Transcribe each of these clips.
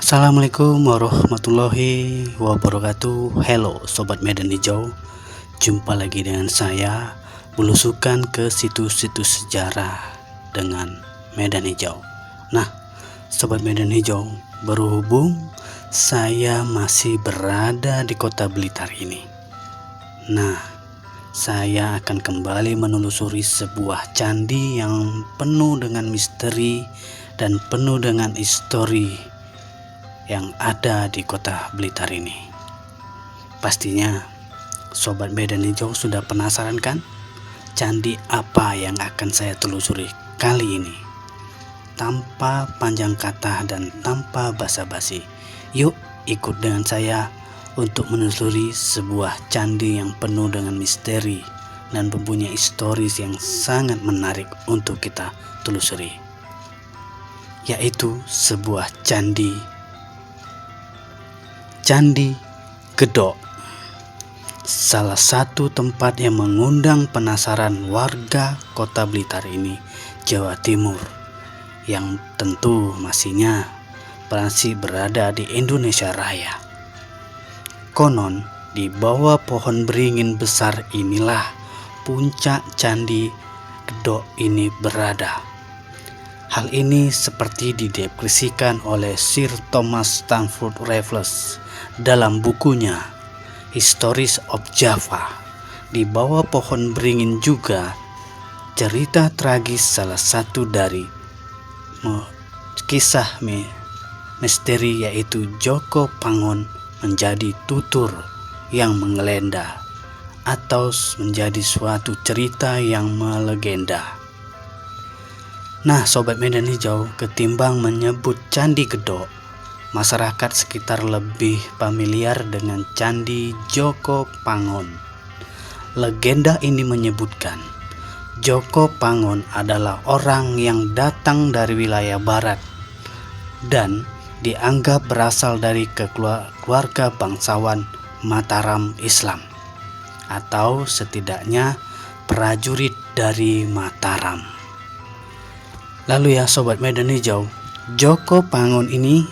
Assalamualaikum warahmatullahi wabarakatuh. Hello Sobat Medan Hijau, jumpa lagi dengan saya, belusukan ke situs-situs sejarah dengan Medan Hijau. Nah Sobat Medan Hijau, berhubung saya masih berada di kota Blitar ini, nah saya akan kembali menelusuri sebuah candi yang penuh dengan misteri dan penuh dengan histori yang ada di kota Blitar ini. Pastinya Sobat Medan Hijau sudah penasaran kan? Candi apa yang akan saya telusuri kali ini? Tanpa panjang kata dan tanpa basa-basi, yuk ikut dengan saya untuk menelusuri sebuah candi yang penuh dengan misteri dan mempunyai historis yang sangat menarik untuk kita telusuri, yaitu sebuah Candi Gedok, salah satu tempat yang mengundang penasaran warga kota Blitar ini, Jawa Timur, yang tentu masih berada di Indonesia Raya. Konon di bawah pohon beringin besar inilah puncak Candi Gedok ini berada. Hal ini seperti dideskripsikan oleh Sir Thomas Stamford Raffles dalam bukunya Histories of Java. Di bawah pohon beringin juga cerita tragis salah satu dari kisah misteri, yaitu Joko Pangon menjadi tutur yang mengelenda atau menjadi suatu cerita yang melegenda. Nah Sobat Medan Hijau, ketimbang menyebut Candi Gedok, masyarakat sekitar lebih familiar dengan Candi Joko Pangon. Legenda ini menyebutkan Joko Pangon adalah orang yang datang dari wilayah barat dan dianggap berasal dari keluarga bangsawan Mataram Islam, atau setidaknya prajurit dari Mataram. Lalu ya Sobat Medan Hijau, Joko Pangon ini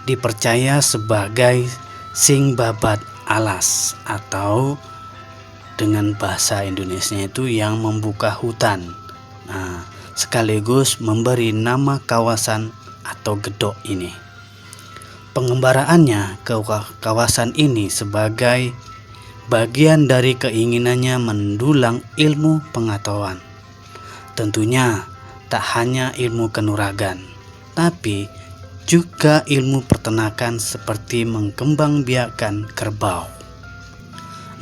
dipercaya sebagai Sing Babat Alas, atau dengan bahasa Indonesia itu yang membuka hutan. Nah, sekaligus memberi nama kawasan atau gedok ini. Pengembaraannya ke kawasan ini sebagai bagian dari keinginannya mendulang ilmu pengetahuan. Tentunya tak hanya ilmu kanuragan, tapi juga ilmu peternakan seperti mengembangbiakan kerbau.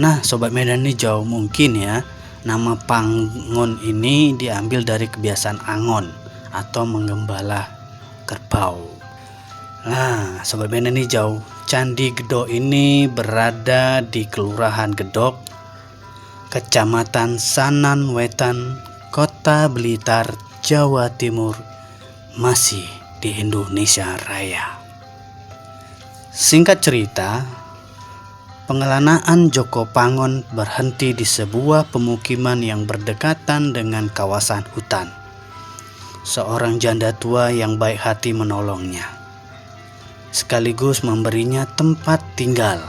Nah Sobat Medan Hijau, mungkin ya nama Pangon ini diambil dari kebiasaan angon atau menggembala kerbau. Nah Sobat Medan Hijau, Candi Gedok ini berada di Kelurahan Gedok, Kecamatan Sanan Wetan, Kota Blitar, Jawa Timur, masih di Indonesia Raya. Singkat cerita, pengelanaan Joko Pangon berhenti di sebuah pemukiman yang berdekatan dengan kawasan hutan. Seorang janda tua yang baik hati menolongnya, sekaligus memberinya tempat tinggal.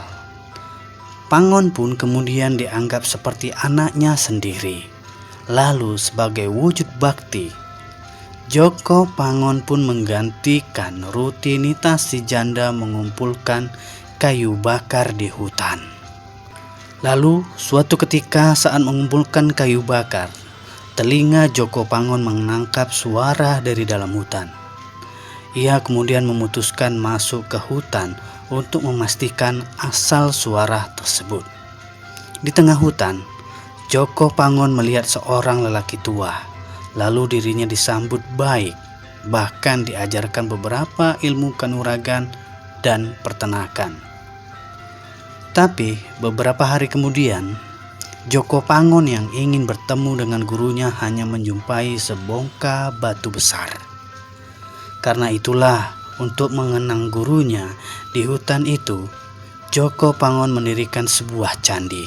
Pangon pun kemudian dianggap seperti anaknya sendiri. Lalu sebagai wujud bakti, Joko Pangon pun menggantikan rutinitas si janda mengumpulkan kayu bakar di hutan. Lalu suatu ketika saat mengumpulkan kayu bakar, telinga Joko Pangon menangkap suara dari dalam hutan. Ia kemudian memutuskan masuk ke hutan untuk memastikan asal suara tersebut. Di tengah hutan, Joko Pangon melihat seorang lelaki tua. Lalu dirinya disambut baik, bahkan diajarkan beberapa ilmu kanuragan dan peternakan. Tapi beberapa hari kemudian, Joko Pangon yang ingin bertemu dengan gurunya hanya menjumpai sebongkah batu besar. Karena itulah, untuk mengenang gurunya di hutan itu, Joko Pangon mendirikan sebuah candi.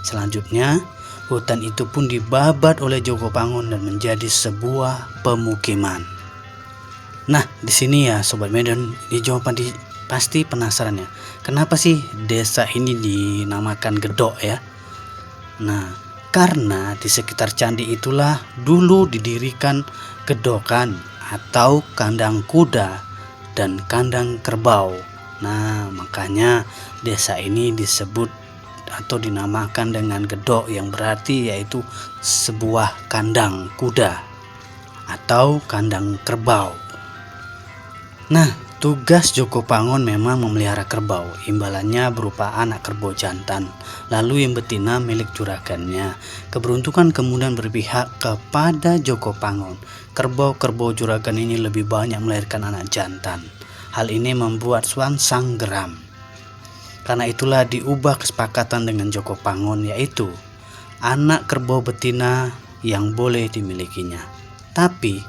Selanjutnya, hutan itu pun dibabat oleh Joko Pangon dan menjadi sebuah pemukiman. Nah, di sini ya Sobat Medan, di jawaban pasti penasaran ya. Kenapa sih desa ini dinamakan Gedok ya? Nah, karena di sekitar candi itulah dulu didirikan gedokan atau kandang kuda dan kandang kerbau. Nah, makanya desa ini disebut atau dinamakan dengan Gedok, yang berarti yaitu sebuah kandang kuda atau kandang kerbau. Nah, tugas Joko Pangon memang memelihara kerbau. Imbalannya berupa anak kerbau jantan, lalu yang betina milik juragannya. Keberuntungan kemudian berpihak kepada Joko Pangon. Kerbau-kerbau juragan ini lebih banyak melahirkan anak jantan. Hal ini membuat Swansang geram. Karena itulah diubah kesepakatan dengan Joko Pangon, yaitu anak kerbau betina yang boleh dimilikinya. Tapi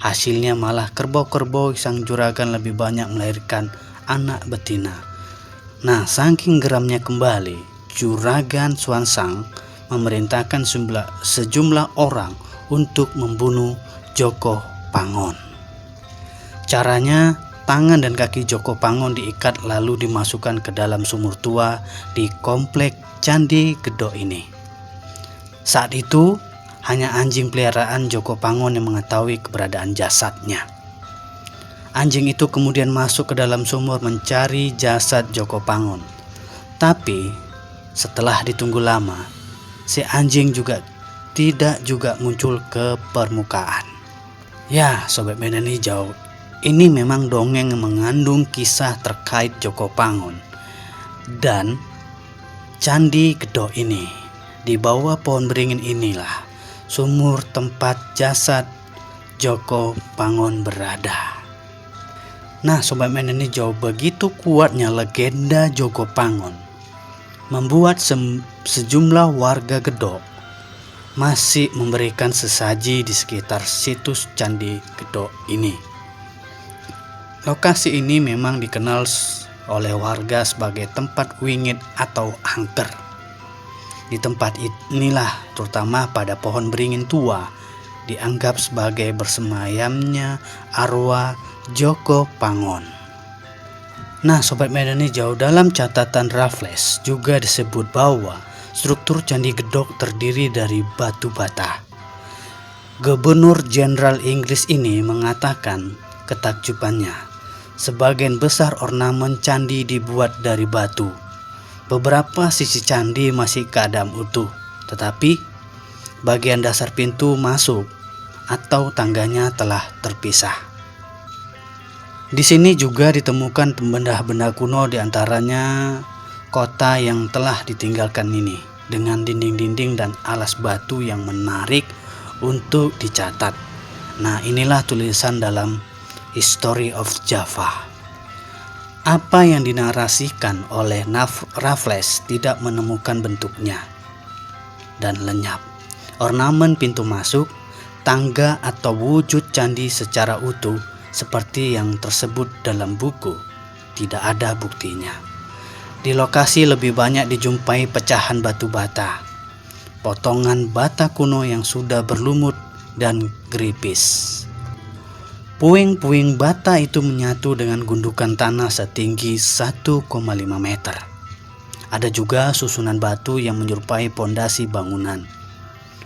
hasilnya malah kerbau-kerbau sang juragan lebih banyak melahirkan anak betina. Nah, saking geramnya kembali, juragan Swansang memerintahkan sejumlah orang untuk membunuh Joko Pangon. Caranya, tangan dan kaki Joko Pangon diikat lalu dimasukkan ke dalam sumur tua di komplek Candi Gedok ini. Saat itu hanya anjing peliharaan Joko Pangon yang mengetahui keberadaan jasadnya. Anjing itu kemudian masuk ke dalam sumur mencari jasad Joko Pangon. Tapi setelah ditunggu lama, si anjing tidak muncul ke permukaan. Ya, Sobat Medan Hijau, ini memang dongeng yang mengandung kisah terkait Joko Pangon dan Candi Gedok ini. Di bawah pohon beringin inilah sumur tempat jasad Joko Pangon berada. Nah, Sobat Medan Hijau, begitu kuatnya legenda Joko Pangon membuat sejumlah warga Gedok masih memberikan sesaji di sekitar situs Candi Gedok ini. Lokasi ini memang dikenal oleh warga sebagai tempat wingit atau angker. Di tempat inilah, terutama pada pohon beringin tua, dianggap sebagai bersemayamnya arwah Joko Pangon. Nah, Sobat Medan Hijau, dalam catatan Raffles juga disebut bahwa struktur Candi Gedok terdiri dari batu bata. Gubernur Jenderal Inggris ini mengatakan ketakjubannya, sebagian besar ornamen candi dibuat dari batu. Beberapa sisi candi masih keadaan utuh, tetapi bagian dasar pintu masuk atau tangganya telah terpisah. Di sini juga ditemukan benda-benda kuno, diantaranya kota yang telah ditinggalkan ini dengan dinding-dinding dan alas batu yang menarik untuk dicatat. Nah, inilah tulisan dalam History of Java. Apa yang dinarasikan oleh Raffles tidak menemukan bentuknya dan lenyap. Ornamen pintu masuk, tangga atau wujud candi secara utuh seperti yang tersebut dalam buku tidak ada buktinya. Di lokasi lebih banyak dijumpai pecahan batu bata, potongan bata kuno yang sudah berlumut dan geripis. Puing-puing bata itu menyatu dengan gundukan tanah setinggi 1,5 meter. Ada juga susunan batu yang menyerupai pondasi bangunan.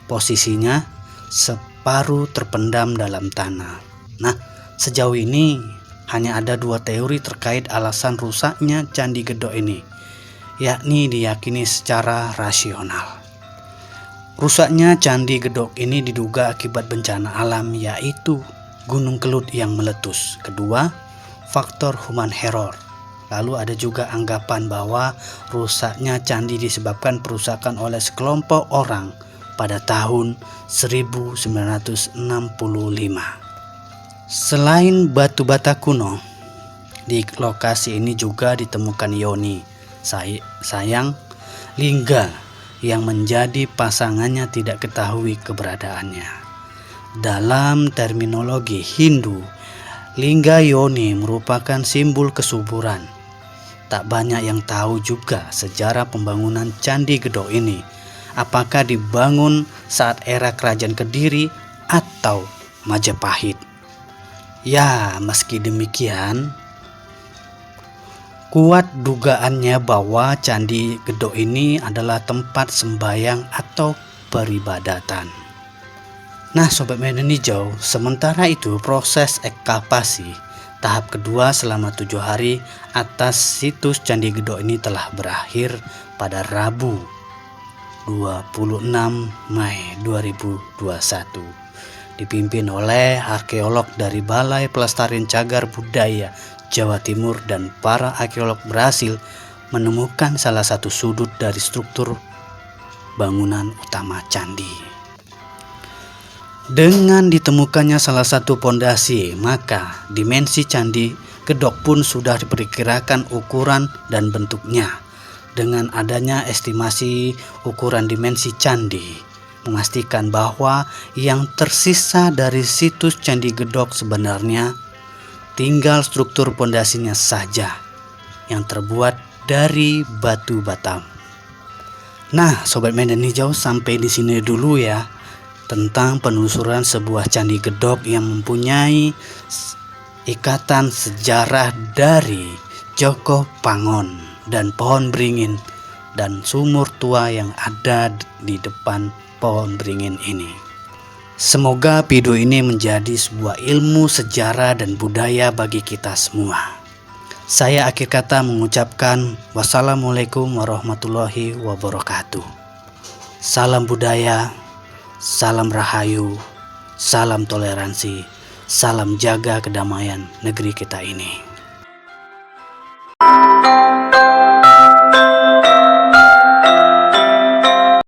Posisinya separuh terpendam dalam tanah. Nah, sejauh ini hanya ada dua teori terkait alasan rusaknya Candi Gedok ini, yakni diyakini secara rasional. Rusaknya Candi Gedok ini diduga akibat bencana alam, yaitu Gunung Kelut yang meletus. Kedua, faktor human error. Lalu ada juga anggapan bahwa rusaknya candi disebabkan perusakan oleh sekelompok orang pada tahun 1965. Selain batu bata kuno, di lokasi ini juga ditemukan yoni, sayang, lingga yang menjadi pasangannya tidak ketahui keberadaannya. Dalam terminologi Hindu, lingga yoni merupakan simbol kesuburan. Tak banyak yang tahu juga sejarah pembangunan Candi Gedok ini, apakah dibangun saat era Kerajaan Kediri atau Majapahit. Ya, meski demikian, kuat dugaannya bahwa Candi Gedok ini adalah tempat sembahyang atau peribadatan. Nah, Sobat Medan Hijau, sementara itu proses ekskavasi tahap kedua selama 7 hari atas situs Candi Gedok ini telah berakhir pada Rabu 26 Mei 2021. Dipimpin oleh arkeolog dari Balai Pelestarian Cagar Budaya Jawa Timur, dan para arkeolog berhasil menemukan salah satu sudut dari struktur bangunan utama candi. Dengan ditemukannya salah satu pondasi, maka dimensi Candi Gedok pun sudah diperkirakan ukuran dan bentuknya. Dengan adanya estimasi ukuran dimensi candi, memastikan bahwa yang tersisa dari situs Candi Gedok sebenarnya tinggal struktur pondasinya saja yang terbuat dari batu batam. Nah, Sobat Medan Hijau, sampai di sini dulu ya tentang penelusuran sebuah Candi Gedok yang mempunyai ikatan sejarah dari Joko Pangon dan pohon beringin dan sumur tua yang ada di depan pohon beringin ini. Semoga video ini menjadi sebuah ilmu sejarah dan budaya bagi kita semua. Saya akhir kata mengucapkan wassalamualaikum warahmatullahi wabarakatuh. Salam budaya, salam rahayu, salam toleransi, salam jaga kedamaian negeri kita ini.